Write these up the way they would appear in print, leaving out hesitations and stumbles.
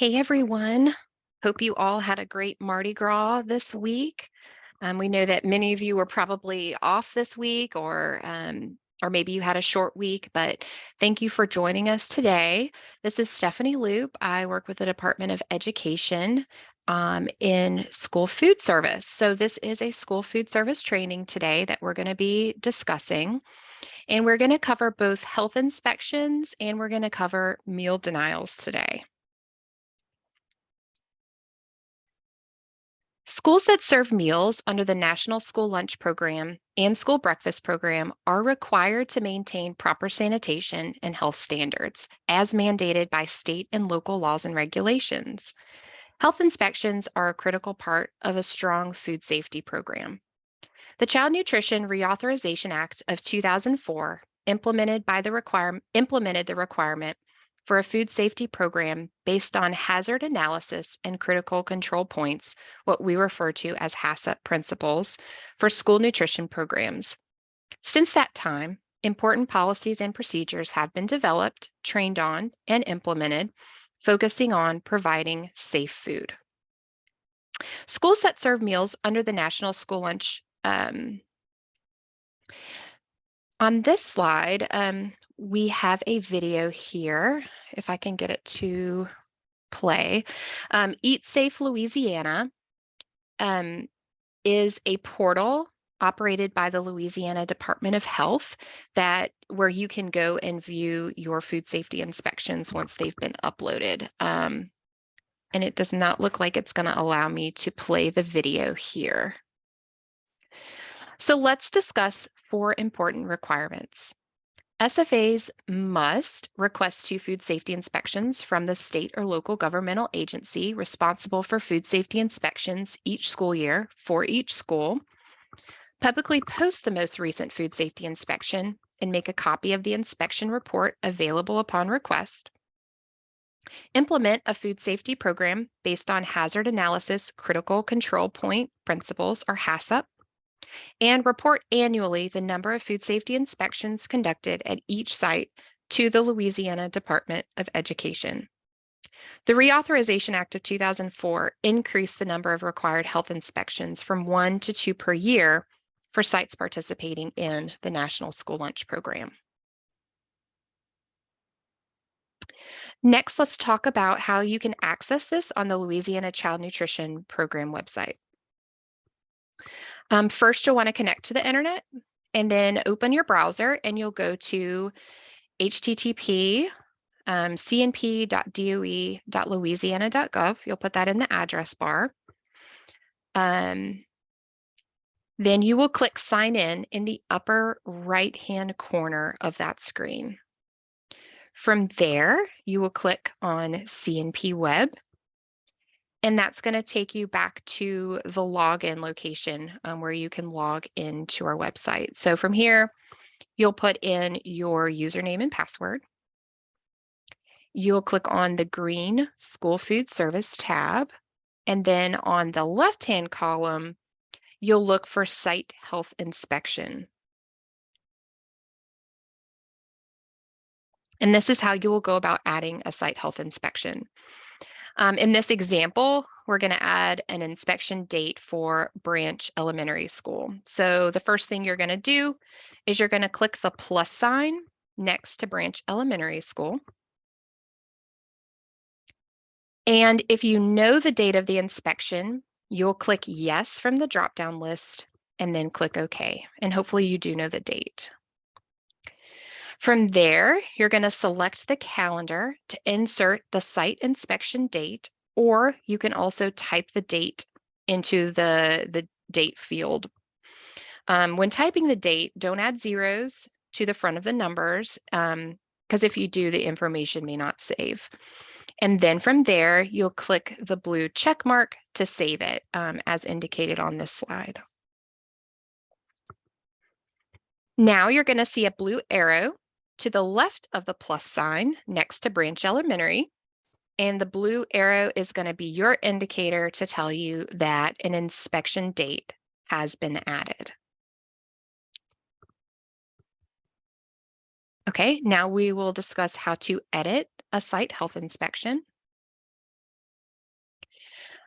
Hey everyone. Hope you all had a great Mardi Gras this week. We know that many of you were probably off this week or maybe you had a short week, but thank you for joining us today. This is Stephanie Loop. I work with the Department of Education in school food service. So this is a school food service training today that we're going to be discussing. And we're going to cover both health inspections and we're going to cover meal denials today. Schools that serve meals under the National School Lunch Program and School Breakfast Program are required to maintain proper sanitation and health standards as mandated by state and local laws and regulations. Health inspections are a critical part of a strong food safety program. The Child Nutrition Reauthorization Act of 2004 implemented the requirement for a food safety program based on hazard analysis and critical control points, what we refer to as HACCP principles, for school nutrition programs. Since that time, important policies and procedures have been developed, trained on, and implemented, focusing on providing safe food. Schools that serve meals under the National School Lunch on this slide, we have a video here, if I can get it to play. Eat Safe Louisiana is a portal operated by the Louisiana Department of Health where you can go and view your food safety inspections once they've been uploaded. And it does not look like it's going to allow me to play the video here. So let's discuss 4 important requirements. SFAs must request 2 food safety inspections from the state or local governmental agency responsible for food safety inspections each school year for each school. Publicly post the most recent food safety inspection and make a copy of the inspection report available upon request. Implement a food safety program based on hazard analysis critical control point principles, or HACCP, and report annually the number of food safety inspections conducted at each site to the Louisiana Department of Education. The Reauthorization Act of 2004 increased the number of required health inspections from 1 to 2 per year for sites participating in the National School Lunch Program. Next, let's talk about how you can access this on the Louisiana Child Nutrition Program website. First, you'll want to connect to the internet and then open your browser and you'll go to http cnp.doe.louisiana.gov. You'll put that in the address bar. Then you will click sign in the upper right-hand corner of that screen. From there, you will click on CNP Web, and that's going to take you back to the login location where you can log into our website. So from here, you'll put in your username and password. You'll click on the green School Food Service tab, and then on the left-hand column, you'll look for Site Health Inspection. And this is how you will go about adding a site health inspection. In this example, we're going to add an inspection date for Branch Elementary School. So the first thing you're going to do is you're going to click the plus sign next to Branch Elementary School. And if you know the date of the inspection, you'll click yes from the drop-down list and then click OK. And hopefully you do know the date. From there, you're going to select the calendar to insert the site inspection date, or you can also type the date into the date field. When typing the date, don't add zeros to the front of the numbers, because if you do, the information may not save. And then from there, you'll click the blue check mark to save it, as indicated on this slide. Now you're going to see a blue arrow to the left of the plus sign next to Branch Elementary, and the blue arrow is going to be your indicator to tell you that an inspection date has been added. Okay, now we will discuss how to edit a site health inspection.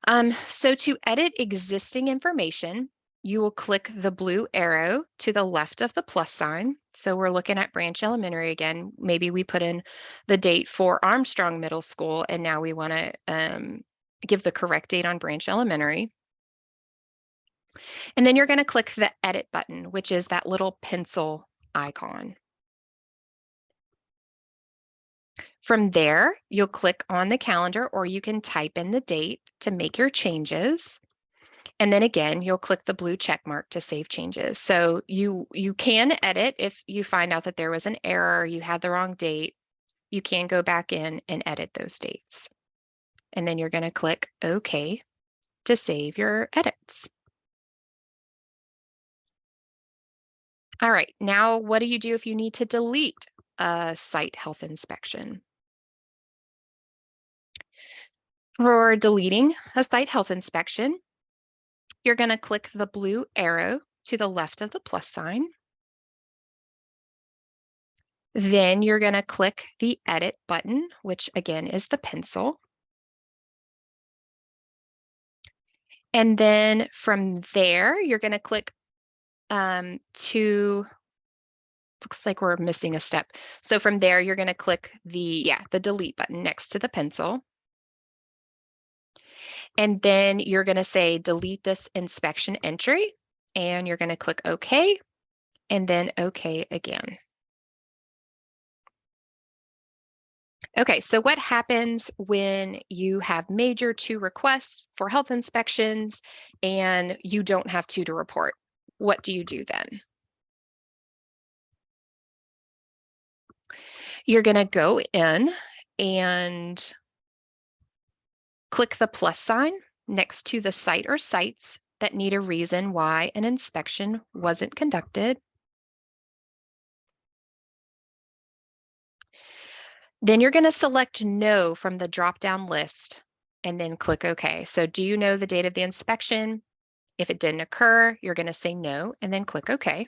So to edit existing information, you will click the blue arrow to the left of the plus sign. So we're looking at Branch Elementary again. Maybe we put in the date for Armstrong Middle School, and now we want to give the correct date on Branch Elementary. And then you're going to click the edit button, which is that little pencil icon. From there, you'll click on the calendar, or you can type in the date to make your changes. And then again, you'll click the blue check mark to save changes. So you can edit if you find out that there was an error, you had the wrong date, you can go back in and edit those dates. And then you're going to click OK to save your edits. All right, now what do you do if you need to delete a site health inspection? For deleting a site health inspection, you're going to click the blue arrow to the left of the plus sign. Then you're going to click the edit button, which again is the pencil. And then from there, you're going to click looks like we're missing a step. So from there, you're going to click the delete button next to the pencil. And then you're going to say delete this inspection entry, and you're going to click OK, and then OK again. Okay, so what happens when you have made your 2 requests for health inspections and you don't have 2 to report? What do you do then? You're going to go in and click the plus sign next to the site or sites that need a reason why an inspection wasn't conducted. Then you're going to select no from the drop-down list and then click OK. So do you know the date of the inspection? If it didn't occur, you're going to say no and then click OK.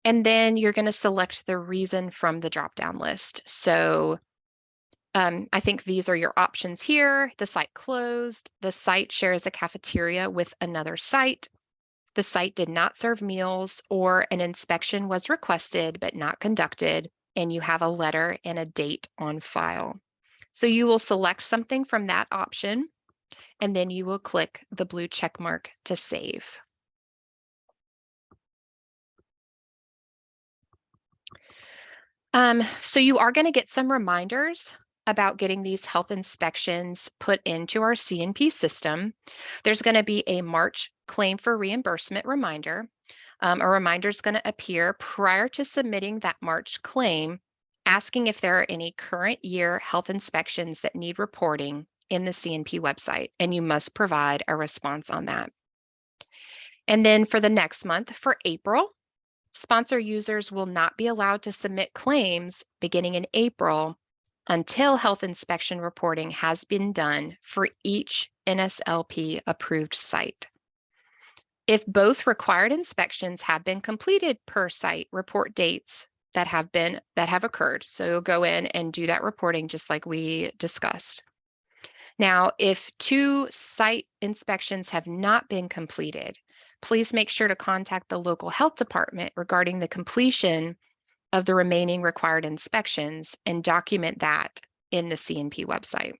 And then you're going to select the reason from the drop-down list. So I think these are your options here. The site closed. The site shares a cafeteria with another site. The site did not serve meals, or an inspection was requested but not conducted, and you have a letter and a date on file. So you will select something from that option, and then you will click the blue check mark to save. So you are going to get some reminders about getting these health inspections put into our C&P system. There's going to be a March claim for reimbursement reminder. A reminder is going to appear prior to submitting that March claim, asking if there are any current year health inspections that need reporting in the C&P website, and you must provide a response on that. And then for the next month, for April, sponsor users will not be allowed to submit claims beginning in April until health inspection reporting has been done for each NSLP approved site. If both required inspections have been completed per site, report dates that have occurred. So you'll go in and do that reporting just like we discussed. Now, if 2 site inspections have not been completed, please make sure to contact the local health department regarding the completion of the remaining required inspections and document that in the C&P website.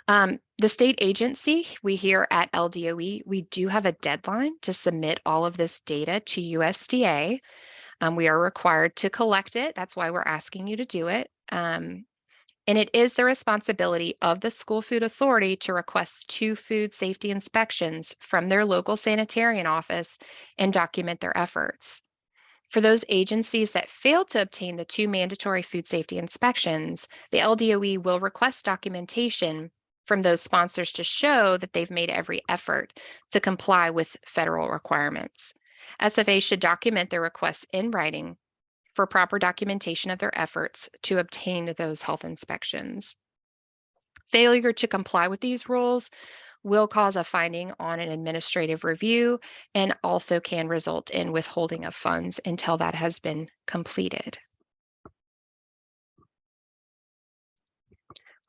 The state agency, we here at LDOE, we do have a deadline to submit all of this data to USDA. We are required to collect it. That's why we're asking you to do it. And it is the responsibility of the School Food Authority to request 2 food safety inspections from their local sanitarian office and document their efforts. For those agencies that fail to obtain the 2 mandatory food safety inspections, the LDOE will request documentation from those sponsors to show that they've made every effort to comply with federal requirements. SFA should document their requests in writing for proper documentation of their efforts to obtain those health inspections. Failure to comply with these rules will cause a finding on an administrative review and also can result in withholding of funds until that has been completed.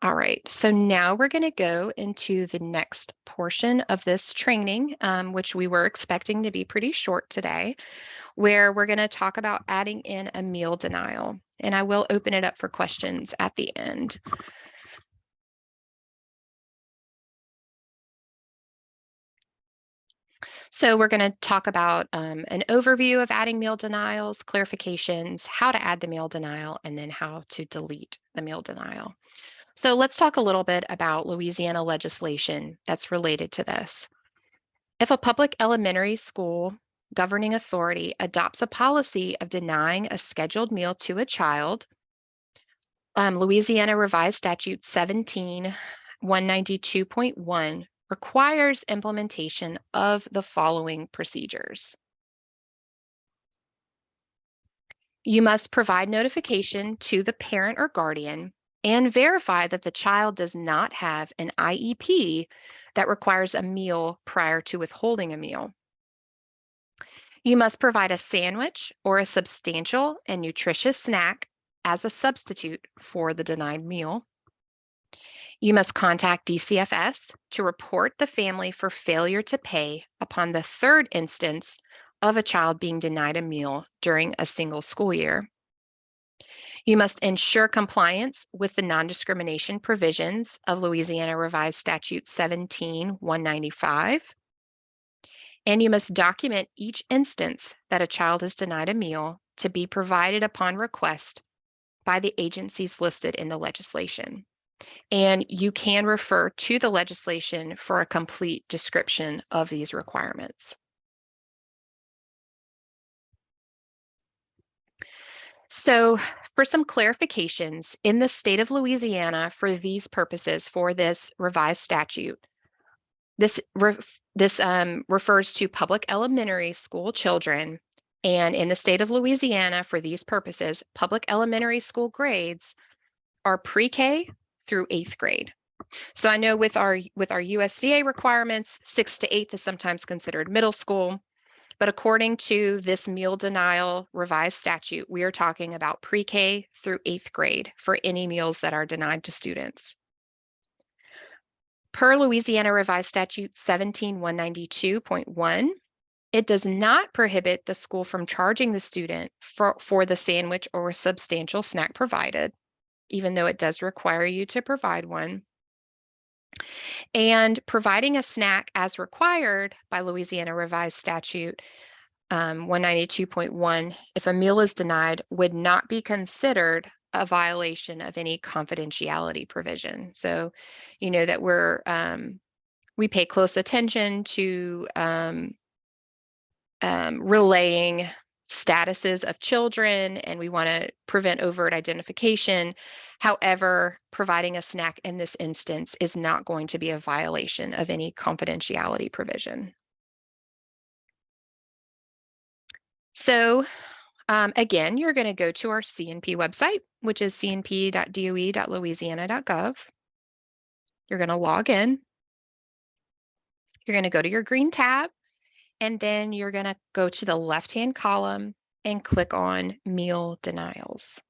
All right, so now we're going to go into the next portion of this training, which we were expecting to be pretty short today, where we're going to talk about adding in a meal denial. And I will open it up for questions at the end. So we're going to talk about an overview of adding meal denials, clarifications, how to add the meal denial, and then how to delete the meal denial. So let's talk a little bit about Louisiana legislation that's related to this. If a public elementary school governing authority adopts a policy of denying a scheduled meal to a child, Louisiana Revised Statute 17192.1 requires implementation of the following procedures. You must provide notification to the parent or guardian and verify that the child does not have an IEP that requires a meal prior to withholding a meal. You must provide a sandwich or a substantial and nutritious snack as a substitute for the denied meal. You must contact DCFS to report the family for failure to pay upon the third instance of a child being denied a meal during a single school year. You must ensure compliance with the non-discrimination provisions of Louisiana Revised Statute 17195. And you must document each instance that a child is denied a meal to be provided upon request by the agencies listed in the legislation. And you can refer to the legislation for a complete description of these requirements. So for some clarifications, in the state of Louisiana for these purposes, for this revised statute, this refers to public elementary school children. And in the state of Louisiana for these purposes, public elementary school grades are pre-K through 8th grade. So I know with our USDA requirements, 6th to 8th is sometimes considered middle school. But according to this meal denial revised statute, we are talking about pre-K through 8th grade for any meals that are denied to students. Per Louisiana Revised Statute 17192.1, it does not prohibit the school from charging the student for the sandwich or substantial snack provided, even though it does require you to provide one. And providing a snack as required by Louisiana Revised Statute 192.1, if a meal is denied, would not be considered a violation of any confidentiality provision. So, you know that we pay close attention to relaying statuses of children, and we want to prevent overt identification. However, providing a snack in this instance is not going to be a violation of any confidentiality provision. So again, you're going to go to our CNP website, which is cnp.doe.louisiana.gov. You're going to log in. You're going to go to your green tab, and then you're going to go to the left-hand column and click on Meal Denials,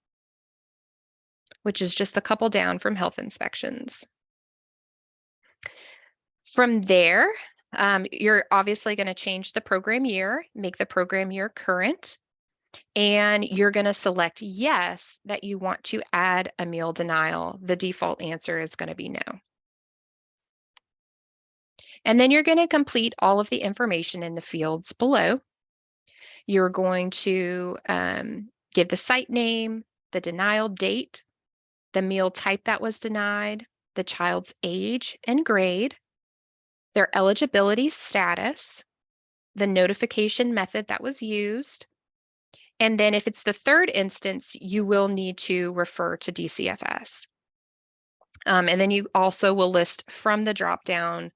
which is just a couple down from Health Inspections. From there, you're obviously going to change the program year, make the program year current, and you're going to select yes that you want to add a meal denial. The default answer is going to be no. And then you're going to complete all of the information in the fields below. You're going to give the site name, the denial date, the meal type that was denied, the child's age and grade, their eligibility status, the notification method that was used. And then if it's the third instance, you will need to refer to DCFS. And then you also will list from the dropdown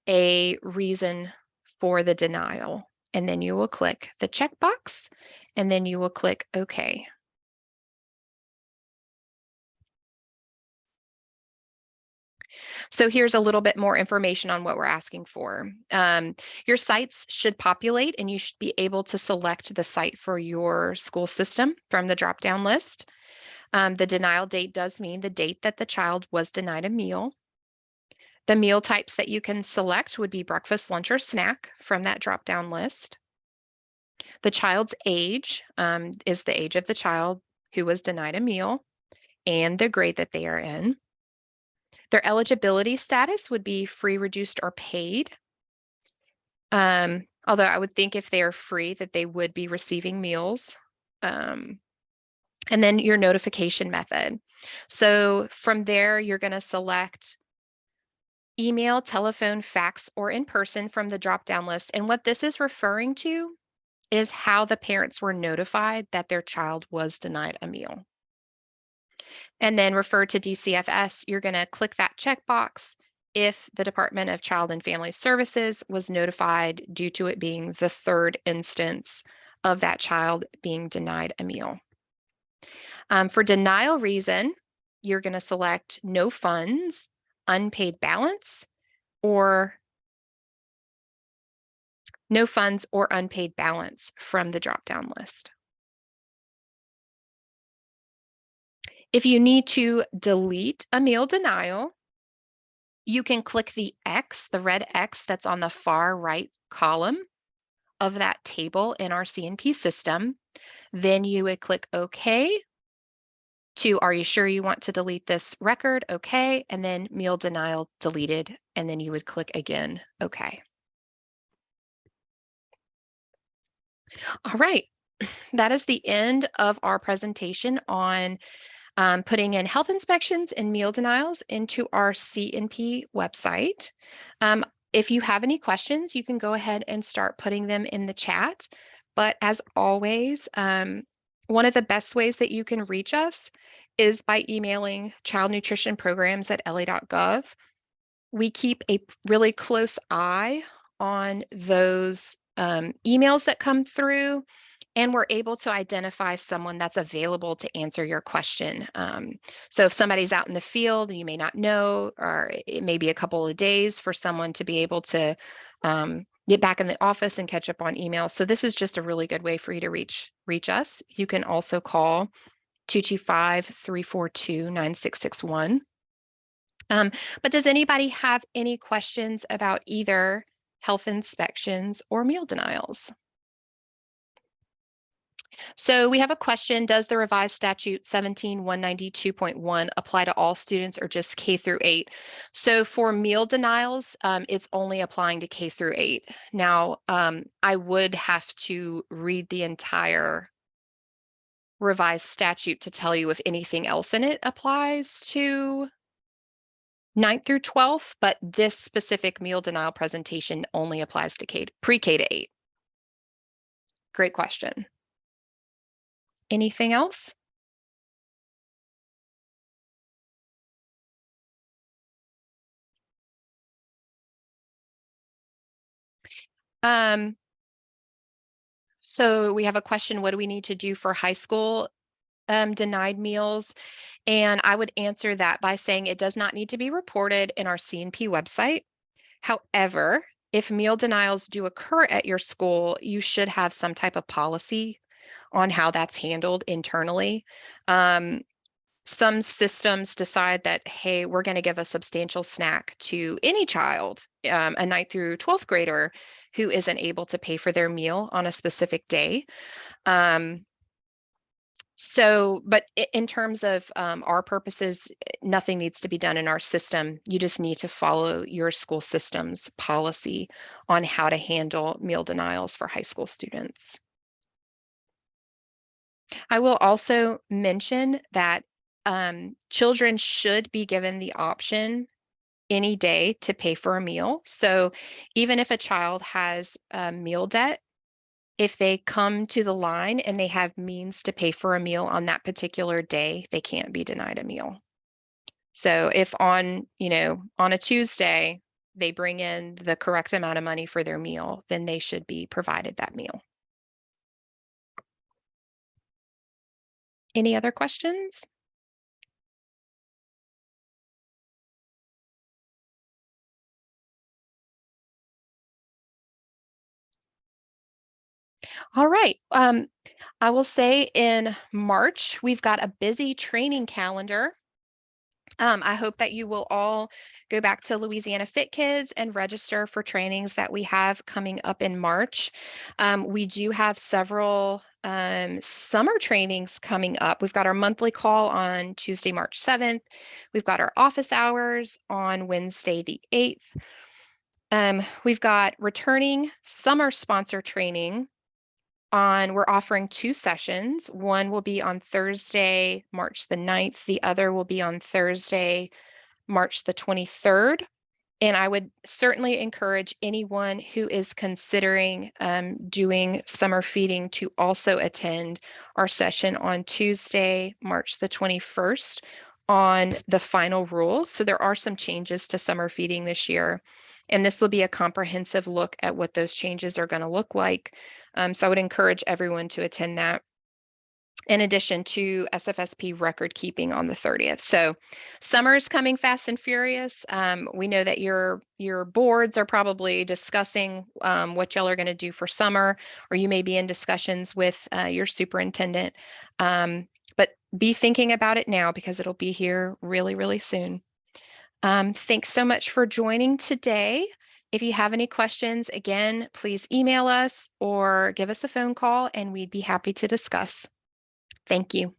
a reason for the denial. And then you will click the checkbox, and then you will click OK. So here's a little bit more information on what we're asking for. Your sites should populate, and you should be able to select the site for your school system from the drop-down list. The denial date does mean the date that the child was denied a meal. The meal types that you can select would be breakfast, lunch, or snack from that drop-down list. The child's age is the age of the child who was denied a meal and the grade that they are in. Their eligibility status would be free, reduced, or paid. Although I would think if they are free that they would be receiving meals. And then your notification method. So from there, you're going to select email, telephone, fax, or in person from the drop-down list. And what this is referring to is how the parents were notified that their child was denied a meal. And then refer to DCFS, you're going to click that checkbox if the Department of Child and Family Services was notified due to it being the third instance of that child being denied a meal. For denial reason, you're going to select no funds, unpaid balance, or no funds or unpaid balance from the drop-down list. If you need to delete a meal denial, you can click the X, the red X that's on the far right column of that table in our C&P system. Then you would click OK to, are you sure you want to delete this record? Okay. And then meal denial deleted. And then you would click again, okay. All right. That is the end of our presentation on putting in health inspections and meal denials into our C&P website. If you have any questions, you can go ahead and start putting them in the chat. But as always, one of the best ways that you can reach us is by emailing childnutritionprograms@la.gov. We keep a really close eye on those emails that come through, and we're able to identify someone that's available to answer your question. So if somebody's out in the field, you may not know, or it may be a couple of days for someone to be able to get back in the office and catch up on emails. So this is just a really good way for you to reach us. You can also call 225-342-9661. But does anybody have any questions about either health inspections or meal denials? So we have a question, does the revised statute 17192.1 apply to all students or just K through 8? So for meal denials, it's only applying to K through 8. Now, I would have to read the entire revised statute to tell you if anything else in it applies to 9th through 12th, but this specific meal denial presentation only applies to pre-K to 8. Great question. Anything else? So we have a question, what do we need to do for high school denied meals? And I would answer that by saying it does not need to be reported in our C&P website. However, if meal denials do occur at your school, you should have some type of policy on how that's handled internally. Some systems decide that, hey, we're going to give a substantial snack to any child, a 9th through 12th grader who isn't able to pay for their meal on a specific day. But in terms of our purposes, nothing needs to be done in our system. You just need to follow your school system's policy on how to handle meal denials for high school students. I will also mention that children should be given the option any day to pay for a meal. So even if a child has a meal debt, if they come to the line and they have means to pay for a meal on that particular day, they can't be denied a meal. So if on a Tuesday, they bring in the correct amount of money for their meal, then they should be provided that meal. Any other questions? All right. I will say in March, we've got a busy training calendar. I hope that you will all go back to Louisiana Fit Kids and register for trainings that we have coming up in March. We do have several summer trainings coming up. We've got our monthly call on Tuesday, March 7th. We've got our office hours on Wednesday, the 8th. We've got returning summer sponsor training we're offering 2 sessions. One will be on Thursday, March the 9th. The other will be on Thursday, March the 23rd. And I would certainly encourage anyone who is considering doing summer feeding to also attend our session on Tuesday, March the 21st on the final rules. So there are some changes to summer feeding this year. And this will be a comprehensive look at what those changes are going to look like. So I would encourage everyone to attend that in addition to SFSP record keeping on the 30th. So summer is coming fast and furious. We know that your boards are probably discussing what y'all are going to do for summer, or you may be in discussions with your superintendent. But be thinking about it now because it'll be here really, really soon. Thanks so much for joining today. If you have any questions, again, please email us or give us a phone call and we'd be happy to discuss. Thank you.